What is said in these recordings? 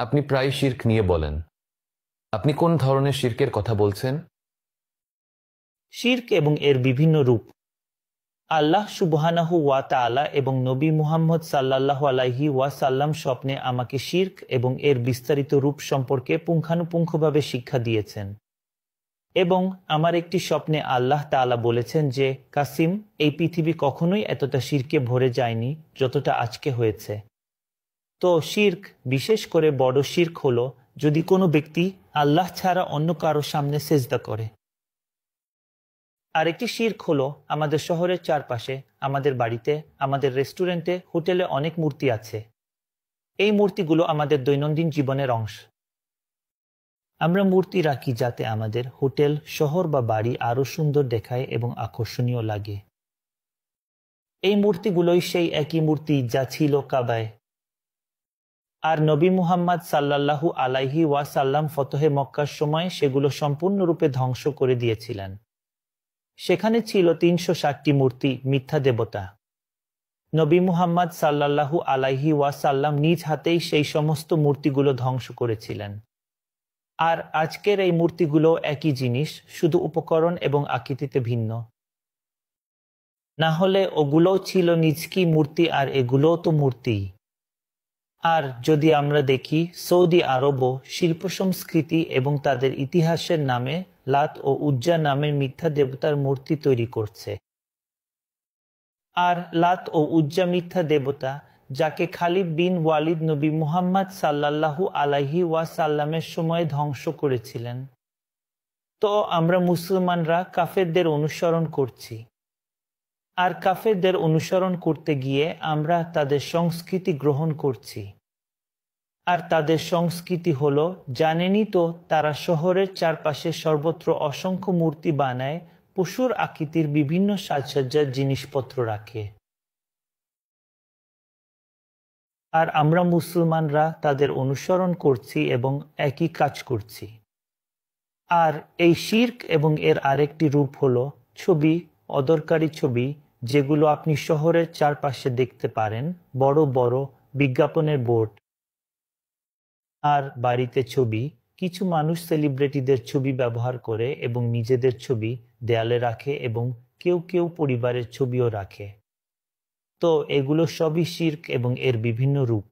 আপনি প্রায় শিরক নিয়ে বলেন। আপনি কোন ধরনের শিরকের কথা বলছেন? শিরক এবং এর বিভিন্ন রূপ। আল্লাহ সুবহানাহু ওয়া তাআলা এবং নবী মুহাম্মদ সাল্লাল্লাহু আলাইহি ওয়াসাল্লাম স্বপ্নে আমাকে শিরক এবং এর বিস্তারিত রূপ সম্পর্কে পুঙ্খানুপুঙ্খভাবে শিক্ষা দিয়েছেন। এবং আমার একটি স্বপ্নে আল্লাহ তাআলা বলেছেন যে, কাসিম, এই পৃথিবী কখনোই এতটা শিরকে ভরে যায়নি যতটা আজকে হয়েছে। তো শিরক, বিশেষ করে বড় শিরক হলো যদি কোনো ব্যক্তি আল্লাহ ছাড়া অন্য কারো সামনে সেজদা করে। আরেকটি শিরক হলো আমাদের শহরের চারপাশে, আমাদের বাড়িতে, আমাদের রেস্টুরেন্টে, হোটেলে অনেক মূর্তি আছে। এই মূর্তিগুলো আমাদের দৈনন্দিন জীবনের অংশ। আমরা মূর্তি রাখি যাতে আমাদের হোটেল, শহর বা বাড়ি আরও সুন্দর দেখায় এবং আকর্ষণীয় লাগে। এই মূর্তিগুলোই সেই একই মূর্তি যা ছিল কাবায়। আর নবী মুহাম্মদ সাল্লাল্লাহু আলাইহি ওয়াসাল্লাম ফতহে মক্কার সময় সেগুলো সম্পূর্ণরূপে ধ্বংস করে দিয়েছিলেন। সেখানে ছিল ৩৬০টি মূর্তি, মিথ্যা দেবতা। নবী মুহাম্মদ সাল্লাল্লাহু আলাইহি ওয়াসাল্লাম নিজ হাতেই সেই সমস্ত মূর্তিগুলো ধ্বংস করেছিলেন। আর আজকের এই মূর্তিগুলো একই জিনিস, শুধু উপকরণ এবং আকৃতিতে ভিন্ন। না হলে ওগুলোও ছিল নিছকি মূর্তি, আর এগুলোও তো মূর্তি। আর যদি আমরা দেখি, সৌদি আরবও শিল্প সংস্কৃতি এবং তাদের ইতিহাসের নামে লাত ও উজ্জা নামের মিথ্যা দেবতার মূর্তি তৈরি করছে। আর লাত ও উজ্জা মিথ্যা দেবতা, যাকে খালিদ বিন ওয়ালিদ নবী মুহাম্মদ সাল্লাল্লাহু আলাইহি ওয়াসাল্লামের সময় ধ্বংস করেছিলেন। তো আমরা মুসলমানরা কাফেরদের অনুসরণ করছি। আর কাফেরদের অনুসরণ করতে গিয়ে আমরা তাদের সংস্কৃতি গ্রহণ করছি। আর তাদের সংস্কৃতি হলো, জানেনই তো, তারা শহরের চারপাশে সর্বত্র অসংখ্য মূর্তি বানায়, পশুর আকৃতির বিভিন্ন সাজসজ্জার জিনিসপত্র রাখে। আর আমরা মুসলমানরা তাদের অনুসরণ করছি এবং একই কাজ করছি। আর এই শিরক এবং এর আরেকটি রূপ হলো ছবি, অদরকারি ছবি, যেগুলো আপনি শহরের চারপাশে দেখতে পারেন, বড় বড় বিজ্ঞাপনের বোর্ড। আর বাড়িতে ছবি, কিছু মানুষ সেলিব্রিটিদের ছবি ব্যবহার করে এবং নিজেদের ছবি দেয়ালে রাখে, এবং কেউ কেউ পরিবারের ছবিও রাখে। তো এগুলো সবই শিরক এবং এর বিভিন্ন রূপ।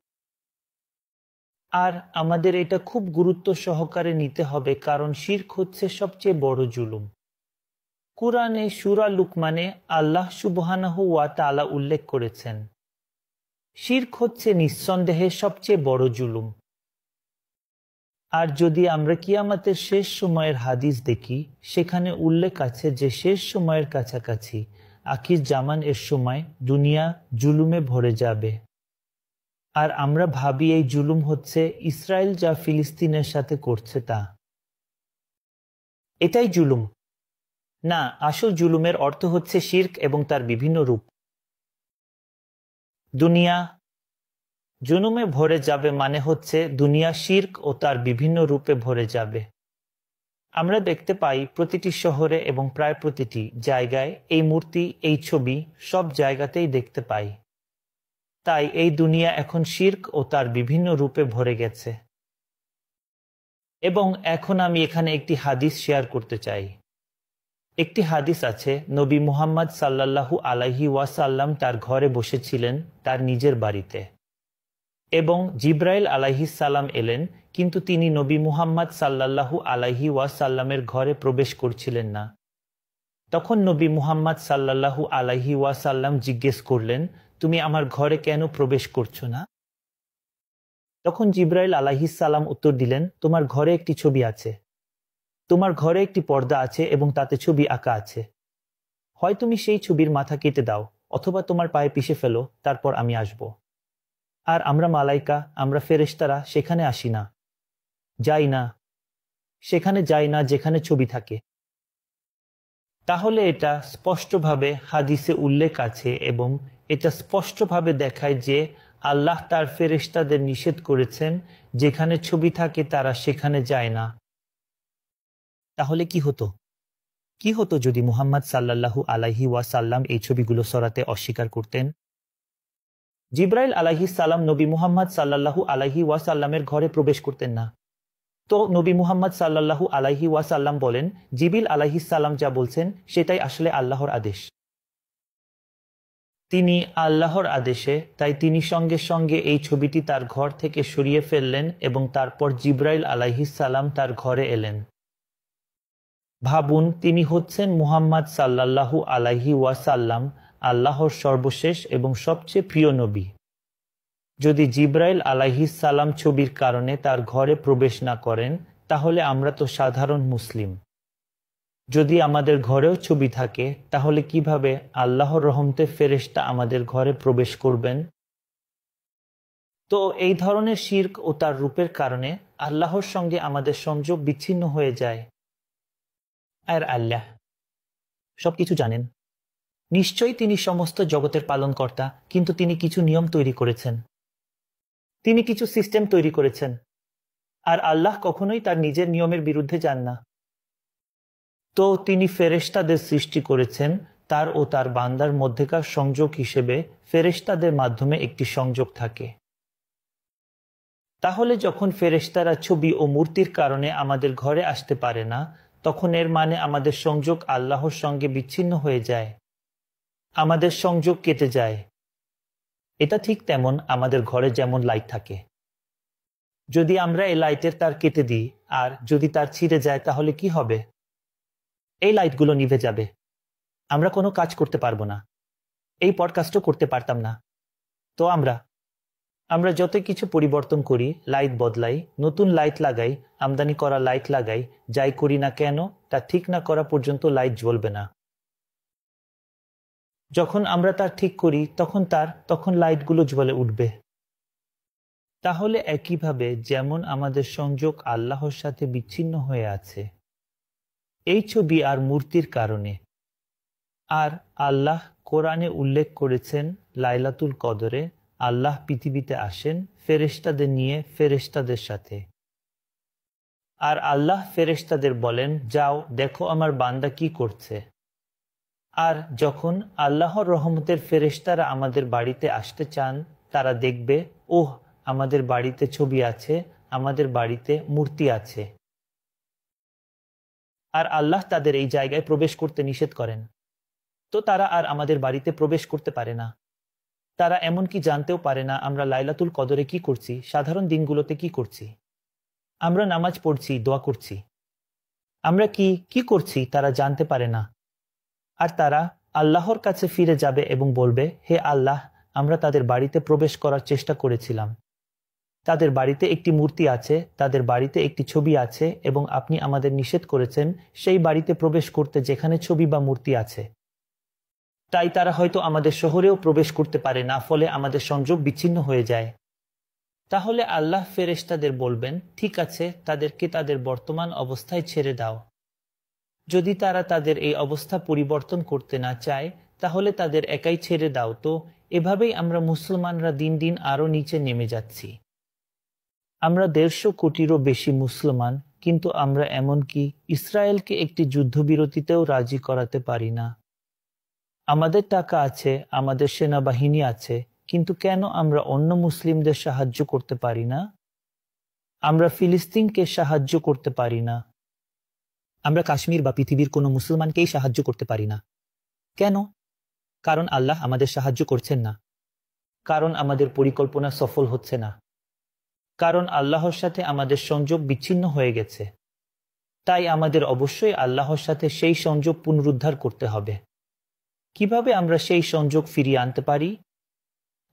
আর আমাদের এটা খুব গুরুত্ব সহকারে নিতে হবে, কারণ শিরক হচ্ছে সবচেয়ে বড় জুলুম। কুরআনে সূরা লুকমানে আল্লাহ সুবহানাহু ওয়া তাআলা উল্লেখ করেছেন, শিরক হচ্ছে নিঃসন্দেহে সবচেয়ে বড় জুলুম। আর যদি আমরা কিয়ামতের শেষ সময়ের হাদিস দেখি, সেখানে উল্লেখ আছে যে শেষ সময়ের কাছাকাছি, আখির জামান এর সময় দুনিয়া জুলুমে ভরে যাবে। আর আমরা ভাবি এই জুলুম হচ্ছে ইসরায়েল যা ফিলিস্তিনের সাথে করছে তা। এটাই জুলুম না, আসল জুলুমের অর্থ হচ্ছে শিরক এবং তার বিভিন্ন রূপ। দুনিয়া জুলুমে ভরে যাবে মানে হচ্ছে দুনিয়া শিরক ও তার বিভিন্ন রূপে ভরে যাবে। আমরা দেখতে পাই প্রতিটি শহরে এবং প্রায় প্রতিটি জায়গায় এই মূর্তি, এই ছবি সব জায়গাতেই দেখতে পাই। তাই এই দুনিয়া এখন শিরক ও তার বিভিন্ন রূপে ভরে গেছে। এবং এখন আমি এখানে একটি হাদিস শেয়ার করতে চাই। একটি হাদিস আছে, নবী মুহাম্মদ সাল্লাল্লাহু আলাইহি ওয়াসাল্লাম তার ঘরে বসেছিলেন, তার নিজের বাড়িতে, এবং জিব্রাইল আলাইহিস সালাম এলেন, কিন্তু তিনি নবী মুহাম্মদ সাল্লাল্লাহু আলাইহি ওয়াসাল্লামের ঘরে প্রবেশ করছিলেন না। তখন নবী মুহাম্মদ সাল্লাল্লাহু আলাইহি ওয়াসাল্লাম জিজ্ঞেস করলেন, তুমি আমার ঘরে কেন প্রবেশ করছো না? তখন জিব্রাইল আলাইহিস সালাম উত্তর দিলেন, তোমার ঘরে একটি ছবি আছে, তোমার ঘরে একটি পর্দা আছে এবং তাতে ছবি আঁকা আছে। হয় তুমি সেই ছবির মাথা কেটে দাও, অথবা তোমার পায়ে পিষে ফেলো, তারপর আমি আসব। আর আমরা মালাইকা, আমরা ফেরেশতারা সেখানে আসি না, যাই না, সেখানে যাই না যেখানে ছবি থাকে। তাহলে এটা স্পষ্টভাবে হাদিসে উল্লেখ আছে, এবং এটা স্পষ্টভাবে দেখায় যে আল্লাহ তার ফেরেশতাদের নিষেধ করেছেন, যেখানে ছবি থাকে তারা সেখানে যায় না। তাহলে কি হতো যদি মুহাম্মদ সাল্লাল্লাহু আলাইহি ওয়াসাল্লাম এই ছবিগুলো সরাতে অস্বীকার করতেন? জিব্রাইল আলাইহিস সালাম নবী মুহাম্মদ সাল্লাল্লাহু আলাইহি ওয়াসাল্লামের ঘরে প্রবেশ করতেন না। তো নবী মুহাম্মদ সাল্লাল্লাহু আলাইহি ওয়াসাল্লাম বলেন, জিবরিল আলাইহিস সালাম যা বলছেন সেটাই আসলে আল্লাহর আদেশ। তিনি আল্লাহর আদেশে, তাই তিনি সঙ্গে সঙ্গে এই ছবিটি তার ঘর থেকে সরিয়ে ফেললেন এবং তারপর জিব্রাইল আলাইহিস সালাম তার ঘরে এলেন। ভাবুন, তিনি হচ্ছেন মুহাম্মদ সাল্লাল্লাহু আলাইহি ওয়াসাল্লাম, আল্লাহর সর্বশেষ এবং সবচেয়ে প্রিয় নবী। যদি জিব্রাইল আলাইহিস সালাম ছবির কারণে তার ঘরে প্রবেশ না করেন, তাহলে আমরা তো সাধারণ মুসলিম। যদি আমাদের ঘরেও ছবি থাকে, তাহলে কিভাবে আল্লাহর রহমতে ফেরেশতা আমাদের ঘরে প্রবেশ করবেন? তো এই ধরনের শিরক ও তার রূপের কারণে আল্লাহর সঙ্গে আমাদের সংযোগ বিচ্ছিন্ন হয়ে যায়। আর আল্লাহ সবকিছু জানেন। নিশ্চয়ই তিনি সমস্ত জগতের পালনকর্তা, কিন্তু তিনি কিছু নিয়ম তৈরি করেছেন, তিনি কিছু সিস্টেম তৈরি করেছেন। আর আল্লাহ কখনোই তার নিজের নিয়মের বিরুদ্ধে যান না। তো তিনি ফেরেশতাদের সৃষ্টি করেছেন তার ও তার বান্দার মধ্যেকার সংযোগ হিসেবে। ফেরেশতাদের মাধ্যমে একটি সংযোগ থাকে। তাহলে যখন ফেরেশতারা ছবি ও মূর্তির কারণে আমাদের ঘরে আসতে পারে না, তখন এর মানে আমাদের সংযোগ আল্লাহর সঙ্গে বিচ্ছিন্ন হয়ে যায়, আমাদের সংযোগ কেটে যায়। এটা ঠিক তেমন আমাদের ঘরে যেমন লাইট থাকে, যদি আমরা এই লাইটের তার কেটে দিই আর যদি তার ছিঁড়ে যায়, তাহলে কি হবে? এই লাইটগুলো নিভে যাবে, আমরা কোনো কাজ করতে পারবো না, এই পডকাস্টও করতে পারতাম না। তো আমরা যত কিছু পরিবর্তন করি, লাইট বদলাই, নতুন লাইট লাগাই, আমদানি করা লাইট লাগাই, যাই করি না কেন তা ঠিক না করা পর্যন্ত লাইট জ্বলবে না। যখন আমরা তার ঠিক করি, তখন লাইটগুলো জ্বলে উঠবে। তাহলে একইভাবে যেমন আমাদের সংযোগ আল্লাহর সাথে বিচ্ছিন্ন হয়ে আছে এই ছবি আর মূর্তির কারণে, আর আল্লাহ কোরআনে উল্লেখ করেছেন লাইলাতুল কদরে আল্লাহ পৃথিবীতে আসেন ফেরেশতাদের নিয়ে, ফেরেশতাদের সাথে। আর আল্লাহ ফেরেশতাদের বলেন, যাও দেখো আমার বান্দা কি করছে। আর যখন আল্লাহর রহমতের ফেরেশতারা আমাদের বাড়িতে আসতে চান, তারা দেখবে, ওহ, আমাদের বাড়িতে ছবি আছে, আমাদের বাড়িতে মূর্তি আছে। আর আল্লাহ তাদের এই জায়গায় প্রবেশ করতে নিষেধ করেন। তো তারা আর আমাদের বাড়িতে প্রবেশ করতে পারে না। তারা এমনকি জানতেও পারে না আমরা লাইলাতুল কদরে কি করছি, সাধারণ দিনগুলোতে কি করছি। আমরা নামাজ পড়ছি, দোয়া করছি, আমরা কি করছি তারা জানতে পারে না। আর তারা আল্লাহর কাছে ফিরে যাবে এবং বলবে, হে আল্লাহ, আমরা তাদের বাড়িতে প্রবেশ করার চেষ্টা করেছিলাম, তাদের বাড়িতে একটি মূর্তি আছে, তাদের বাড়িতে একটি ছবি আছে, এবং আপনি আমাদের নিষেধ করেছেন সেই বাড়িতে প্রবেশ করতে যেখানে ছবি বা মূর্তি আছে। তাই তারা হয়তো আমাদের শহরেও প্রবেশ করতে পারে না, ফলে আমাদের সংযোগ বিচ্ছিন্ন হয়ে যায়। তাহলে আল্লাহ ফেরেশতাদের বলবেন, ঠিক আছে, তাদেরকে তাদের বর্তমান অবস্থায় ছেড়ে দাও। যদি তারা তাদের এই অবস্থা পরিবর্তন করতে না চায়, তাহলে তাদের একাই ছেড়ে দাও। তো এভাবেই আমরা মুসলমানরা দিন দিন আরও নিচে নেমে যাচ্ছি। আমরা 150 কোটিরও বেশি মুসলমান, কিন্তু আমরা এমনকি ইসরায়েলকে একটি যুদ্ধবিরতিতেও রাজি করাতে পারি না। আমাদের টাকা আছে, আমাদের সেনাবাহিনী আছে, কিন্তু কেন আমরা অন্য মুসলিমদের সাহায্য করতে পারি না? আমরা ফিলিস্তিনকে সাহায্য করতে পারি না। আমরা কাশ্মীর বা পৃথিবীর কোনো মুসলমানকেই সাহায্য করতে পারি না। কেন? কারণ আল্লাহ আমাদের সাহায্য করছেন না, কারণ আমাদের পরিকল্পনা সফল হচ্ছে না, কারণ আল্লাহর সাথে আমাদের সংযোগ বিচ্ছিন্ন হয়ে গেছে। তাই আমাদের অবশ্যই আল্লাহর সাথে সেই সংযোগ পুনরুদ্ধার করতে হবে। কিভাবে আমরা সেই সংযোগ ফিরিয়ে আনতে পারি?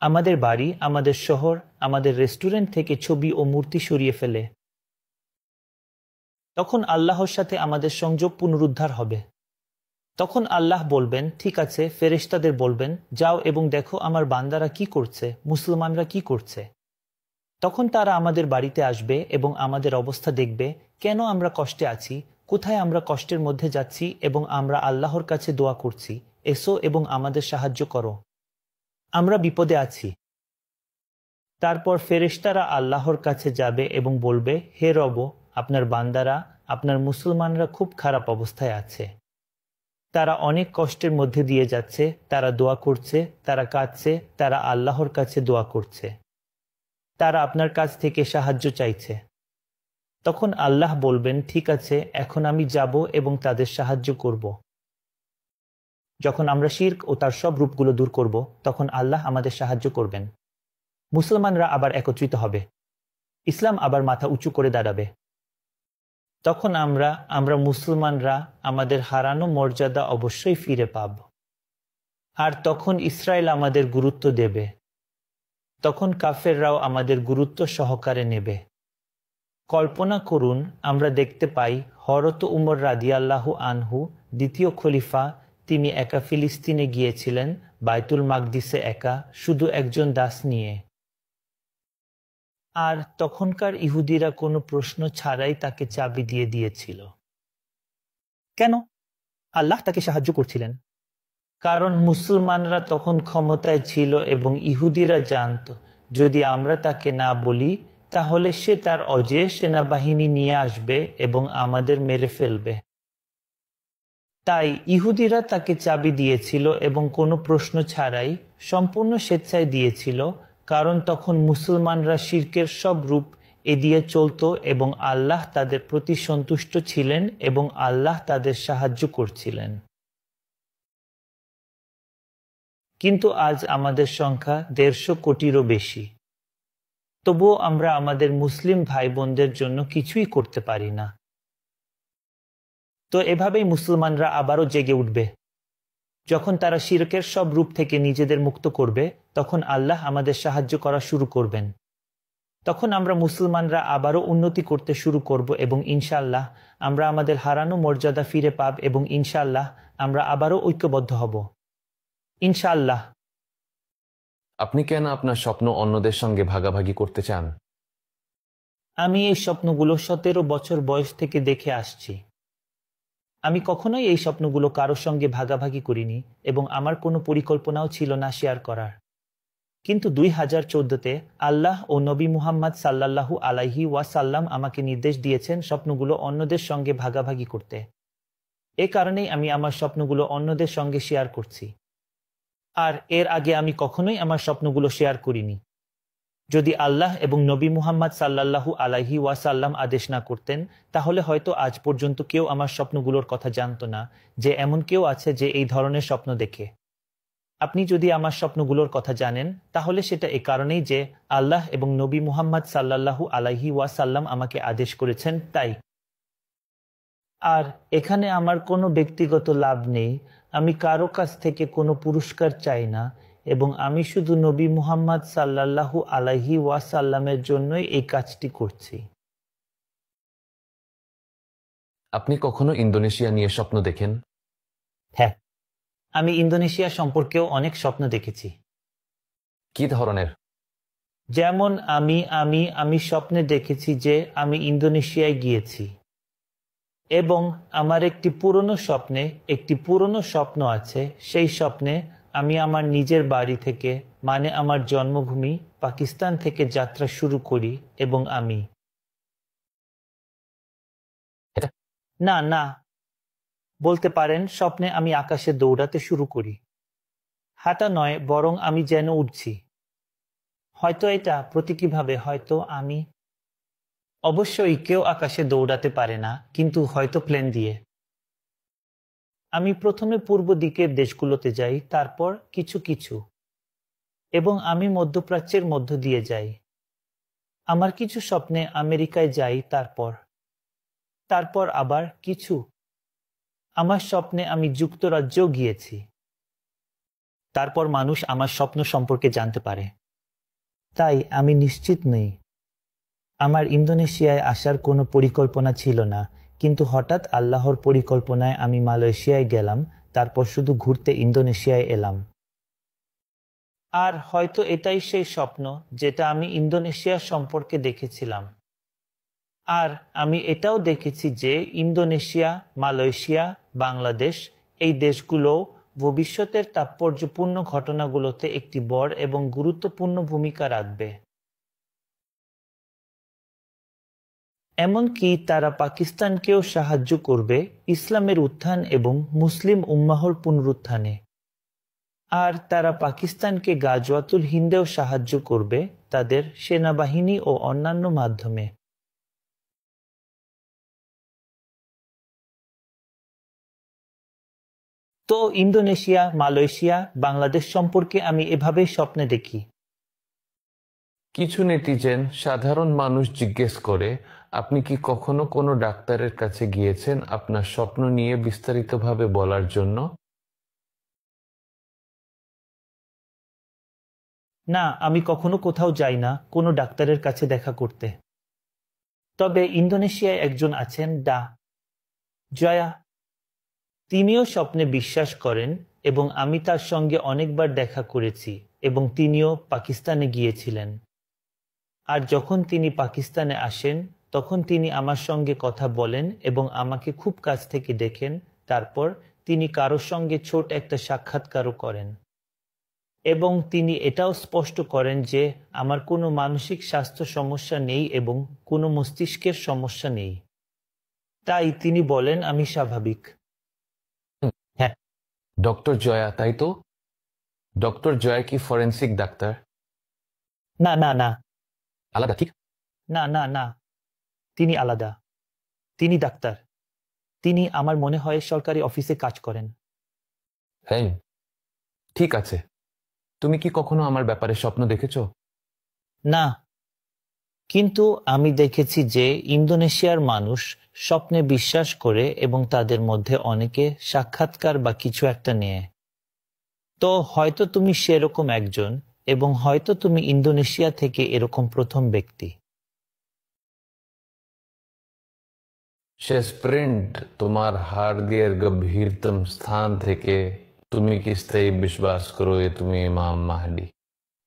আমাদের বাড়ি, আমাদের শহর, আমাদের রেস্টুরেন্ট থেকে ছবি ও মূর্তি সরিয়ে ফেলে। তখন আল্লাহর সাথে আমাদের সংযোগ পুনরুদ্ধার হবে। তখন আল্লাহ বলবেন, ঠিক আছে, ফেরেশতাদের বলবেন, যাও এবং দেখো আমার বান্দারা কি করছে, মুসলমানরা কি করছে। তখন তারা আমাদের বাড়িতে আসবে এবং আমাদের অবস্থা দেখবে, কেন আমরা কষ্টে আছি, কোথায় আমরা কষ্টের মধ্যে যাচ্ছি, এবং আমরা আল্লাহর কাছে দোয়া করছি, এসো এবং আমাদের সাহায্য করো, আমরা বিপদে আছি। তারপর ফেরেশতারা আল্লাহর কাছে যাবে এবং বলবে, হে রব, আপনার বান্দারা, আপনার মুসলমানরা খুব খারাপ অবস্থায় আছে, তারা অনেক কষ্টের মধ্যে দিয়ে যাচ্ছে, তারা দোয়া করছে, তারা কাঁদছে, তারা আল্লাহর কাছে দোয়া করছে, তারা আপনার কাছ থেকে সাহায্য চাইছে। তখন আল্লাহ বলবেন, ঠিক আছে, এখন আমি যাব এবং তাদের সাহায্য করব। যখন আমরা শিরক ও তার সব রূপগুলো দূর করব, তখন আল্লাহ আমাদের সাহায্য করবেন। মুসলমানরা আবার একত্রিত হবে, ইসলাম আবার মাথা উঁচু করে দাঁড়াবে। তখন আমরা মুসলমানরা আমাদের হারানো মর্যাদা অবশ্যই ফিরে পাব। আর তখন ইসরায়েল আমাদের গুরুত্ব দেবে, তখন কাফেররাও আমাদের গুরুত্ব সহকারে নেবে। কল্পনা করুন, আমরা দেখতে পাই হযরত উমর রাদিয়াল্লাহু আনহু, দ্বিতীয় খলিফা, তিনি একা ফিলিস্তিনে গিয়েছিলেন, বাইতুল মাকদিসে একা, শুধু একজন দাস নিয়ে। আর তখনকার ইহুদিরা কোনো প্রশ্ন ছাড়াই তাকে চাবি দিয়ে দিয়েছিল। কেন? আল্লাহ তাকে সাহায্য করছিলেন। কারণ মুসলমানরা তখন ক্ষমতায় ছিল এবং ইহুদিরা জানত, যদি আমরা তাকে না বলি তাহলে সে তার অজেয় সেনাবাহিনী নিয়ে আসবে এবং আমাদের মেরে ফেলবে। তাই ইহুদিরা তাকে চাবি দিয়েছিল এবং কোনো প্রশ্ন ছাড়াই সম্পূর্ণ স্বেচ্ছায় দিয়েছিল, কারণ তখন মুসলমানরা শিরকের সব রূপ এড়িয়ে চলত এবং আল্লাহ তাদের প্রতি সন্তুষ্ট ছিলেন এবং আল্লাহ তাদের সাহায্য করছিলেন। কিন্তু আজ আমাদের সংখ্যা 150 কোটিরও বেশি, তবুও আমরা আমাদের মুসলিম ভাই বোনদের জন্য কিছুই করতে পারি না। তো এভাবেই মুসলমানরা আবারও জেগে উঠবে। যখন তারা শিরকের সব রূপ থেকে নিজেদের মুক্ত করবে, তখন আল্লাহ আমাদের সাহায্য করা শুরু করবেন। তখন আমরা মুসলমানরা আবারও উন্নতি করতে শুরু করব এবং ইনশাআল্লাহ আমরা আমাদের হারানো মর্যাদা ফিরে পাব এবং ইনশাআল্লাহ আমরা আবারও ঐক্যবদ্ধ হব। ইনশাআল্লাহ। আপনি কেন আপনার স্বপ্ন অন্যদের সঙ্গে ভাগাভাগি করতে চান? আমি এই স্বপ্নগুলো 17 বছর বয়স থেকে দেখে আসছি। আমি কখনোই এই স্বপ্নগুলো কারোর সঙ্গে ভাগাভাগি করিনি এবং আমার কোনো পরিকল্পনাও ছিল না শেয়ার করার। কিন্তু 2014-তে আল্লাহ ও নবী মুহাম্মদ সাল্লাল্লাহু আলাইহি ওয়াসাল্লাম আমাকে নির্দেশ দিয়েছেন স্বপ্নগুলো অন্যদের সঙ্গে ভাগাভাগি করতে। এ কারণেই আমি আমার স্বপ্নগুলো অন্যদের সঙ্গে শেয়ার করছি। আর এর আগে আমি কখনোই আমার স্বপ্নগুলো শেয়ার করিনি। যদি আল্লাহ এবং নবী মুহাম্মদ সাল্লাল্লাহু আলাইহি ওয়াসাল্লাম আদেশ না করতেন, তাহলে হয়তো আজ পর্যন্ত কেউ আমার স্বপ্নগুলোর কথা জানত না যে এমন কেউ আছে যে এই ধরনের স্বপ্ন দেখে। আপনি যদি আমার স্বপ্নগুলোর কথা জানেন, তাহলে সেটা এ কারণেই যে আল্লাহ এবং নবী মুহাম্মদ সাল্লাল্লাহু আলাইহি ওয়াসাল্লাম আমাকে আদেশ করেছেন তাই। আর এখানে আমার কোনো ব্যক্তিগত লাভ নেই, আমি কারো কাছ থেকে কোনো পুরস্কার চাই না এবং আমি শুধু নবী মুহাম্মদ সাল্লাল্লাহু আলাইহি ওয়াসাল্লামের জন্যই এই কাজটি করছি। আপনি কখনো ইন্দোনেশিয়া নিয়ে স্বপ্ন দেখেন? হ্যাঁ, আমি ইন্দোনেশিয়া সম্পর্কেও অনেক স্বপ্ন দেখেছি। কি ধরনের? যেমন আমি স্বপ্নে দেখেছি যে আমি ইন্দোনেশিয়ায় গিয়েছি এবং আমার একটি পুরনো স্বপ্ন আছে। সেই স্বপ্নে আমি আমার নিজের বাড়ি থেকে, মানে আমার জন্মভূমি পাকিস্তান থেকে যাত্রা শুরু করি এবং আমি না বলতে পারেন, স্বপ্নে আমি আকাশে দৌড়াতে শুরু করি। হাঁটা নয়, বরং আমি যেন উড়ছি। হয়তো এটা প্রতীকীভাবে, হয়তো আমি অবশ্যই কেউ আকাশে দৌড়াতে পারে না, কিন্তু হয়তো প্লেন দিয়ে। আমি প্রথমে পূর্ব দিকের দেশগুলোতে যাই, তারপর কিছু এবং আমি মধ্যপ্রাচ্যের মধ্য দিয়ে যাই। আমার কিছু স্বপ্নে আমেরিকায় যাই, তারপর আবার কিছু। আমার স্বপ্নে আমি যুক্তরাজ্যেও গিয়েছি। তারপর মানুষ আমার স্বপ্ন সম্পর্কে জানতে পারে। তাই আমি নিশ্চিত নই। আমার ইন্দোনেশিয়ায় আসার কোনো পরিকল্পনা ছিল না, কিন্তু হঠাৎ আল্লাহর পরিকল্পনায় আমি মালয়েশিয়ায় গেলাম, তারপর শুধু ঘুরতে ইন্দোনেশিয়ায় এলাম। আর হয়তো এটাই সেই স্বপ্ন যেটা আমি ইন্দোনেশিয়া সম্পর্কে দেখেছিলাম। আর আমি এটাও দেখেছি যে ইন্দোনেশিয়া, মালয়েশিয়া, বাংলাদেশ, এই দেশগুলো ভবিষ্যতের তাৎপর্যপূর্ণ ঘটনাগুলোতে একটি বড় এবং গুরুত্বপূর্ণ ভূমিকা রাখবে। এমনকি তারা পাকিস্তানকেও সাহায্য করবে ইসলামের উত্থান এবং মুসলিম উম্মাহর পুনরুত্থানে। আর তারা পাকিস্তানকে গাজওয়াতুল হিন্দেও সাহায্য করবে তাদের সেনাবাহিনী ও অন্যান্য মাধ্যমে। তো ইন্দোনেশিয়া, মালয়েশিয়া, বাংলাদেশ সম্পর্কে আমি এভাবেই স্বপ্নে দেখি। কিছু নেটিজেন সাধারণ মানুষ জিজ্ঞেস করে, আপনি কি কখনো কোনো ডাক্তারের কাছে গিয়েছেন আপনার স্বপ্ন নিয়ে বিস্তারিতভাবে বলার জন্য? না, আমি কখনো কোথাও যাই না কোনো ডাক্তারের কাছে দেখা করতে। তবে ইন্দোনেশিয়ায় একজন আছেন, ডা. জয়া। তিনিও স্বপ্নে বিশ্বাস করেন এবং আমি তার সঙ্গে অনেকবার দেখা করেছি এবং তিনিও পাকিস্তানে গিয়েছিলেন। আর যখন তিনি পাকিস্তানে আসেন তখন তিনি আমার সঙ্গে কথা বলেন এবং আমাকে খুব কাছ থেকে দেখেন। তারপর তিনি কারোর সঙ্গে ছোট একটা সাক্ষাৎকারও করেন এবং তিনি এটাও স্পষ্ট করেন যে আমার কোনো মানসিক স্বাস্থ্য সমস্যা নেই এবং কোনো মস্তিষ্কের সমস্যা নেই। তাই তিনি বলেন আমি স্বাভাবিক। হ্যাঁ। ডক্টর জয়া, তাই তো? ডক্টর জয়া কি ফরেন্সিক ডাক্তার? না না না আলাদা, ঠিক? না না না, তিনি আলাদা। তিনি ডাক্তার। তিনি আমার মনে হয় সরকারি অফিসে কাজ করেন। হ্যাঁ, ঠিক আছে। তুমি কি কখনো আমার ব্যাপারে স্বপ্ন দেখেছো? না, কিন্তু আমি দেখেছি যে ইন্দোনেশিয়ার মানুষ স্বপ্নে বিশ্বাস করে এবং তাদের মধ্যে অনেকে সাক্ষাৎকার বা কিছু একটা নিয়ে। তো হয়তো তুমি সেরকম একজন এবং হয়তো তুমি ইন্দোনেশিয়া থেকে এরকম প্রথম ব্যক্তি। সে স্প্রিন্ট তোমার হার্দিয়ার গভীরতম স্থান থেকে তুমি কি স্থায়ী বিশ্বাস করো যে তুমি ইমাম মাহদি?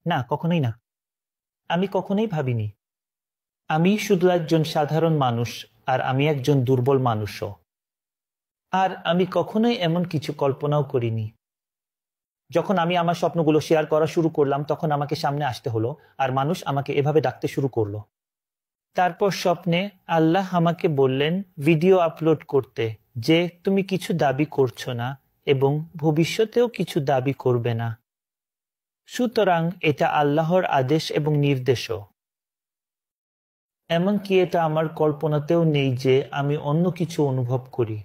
না, কখনোই না। আমি কখনোই ভাবিনি। আমি শুধু একজন সাধারণ মানুষ, আর আমি একজন দুর্বল মানুষও। আর আমি কখনোই এমন কিছু কল্পনাও করিনি। যখন আমি আমার স্বপ্নগুলো শেয়ার করা শুরু করলাম তখন আমাকে সামনে আসতে হলো আর মানুষ আমাকে এভাবে ডাকতে শুরু করলো। তারপর স্বপ্নে আল্লাহ আমাকে বললেন ভিডিও আপলোড করতে যে তুমি কিছু দাবি করছো না এবং ভবিষ্যতেও কিছু দাবি করবে না। সুতরাং এটা আল্লাহর আদেশ এবং নির্দেশও। এমনকি এটা আমার কল্পনাতেও নেই যে আমি অন্য কিছু অনুভব করি।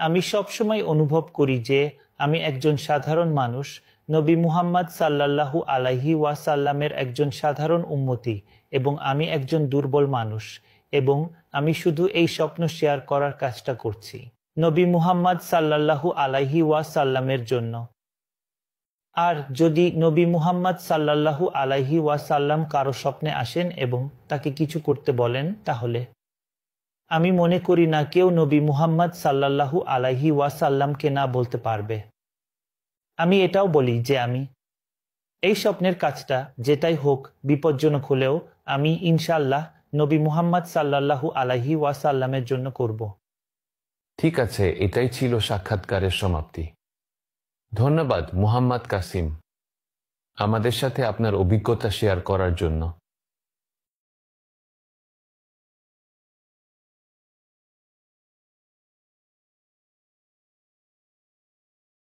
আমি সবসময় অনুভব করি যে আমি একজন সাধারণ মানুষ, নবী মুহাম্মদ সাল্লাল্লাহু আলাইহি ওয়াসাল্লামের একজন সাধারণ উম্মতি, এবং আমি একজন দুর্বল মানুষ এবং আমি শুধু এই স্বপ্ন শেয়ার করার কাজটা করছি নবী মুহাম্মদ সাল্লাল্লাহু আলাইহি ওয়াসাল্লামের জন্য। আর যদি নবী মুহাম্মদ সাল্লাল্লাহু আলাইহি ওয়াসাল্লাম কারো স্বপ্নে আসেন এবং তাকে কিছু করতে বলেন, তাহলে আমি মনে করি না কেউ নবী মুহাম্মদ সাল্লাল্লাহু আলাইহি ওয়াসাল্লামকে না বলতে পারবে। আমি এটাও বলি যে আমি এই স্বপ্নের কাজটা যেটাই হোক বিপজ্জনক হলেও আমি ইনশাআল্লাহ নবী মুহাম্মদ সাল্লাল্লাহু আলাইহি ওয়াসাল্লামের জন্য করব। ঠিক আছে, এটাই ছিল সাক্ষাৎকারের সমাপ্তি। ধন্যবাদ মুহাম্মদ কাসিম, আমাদের সাথে আপনার অভিজ্ঞতা শেয়ার করার জন্য।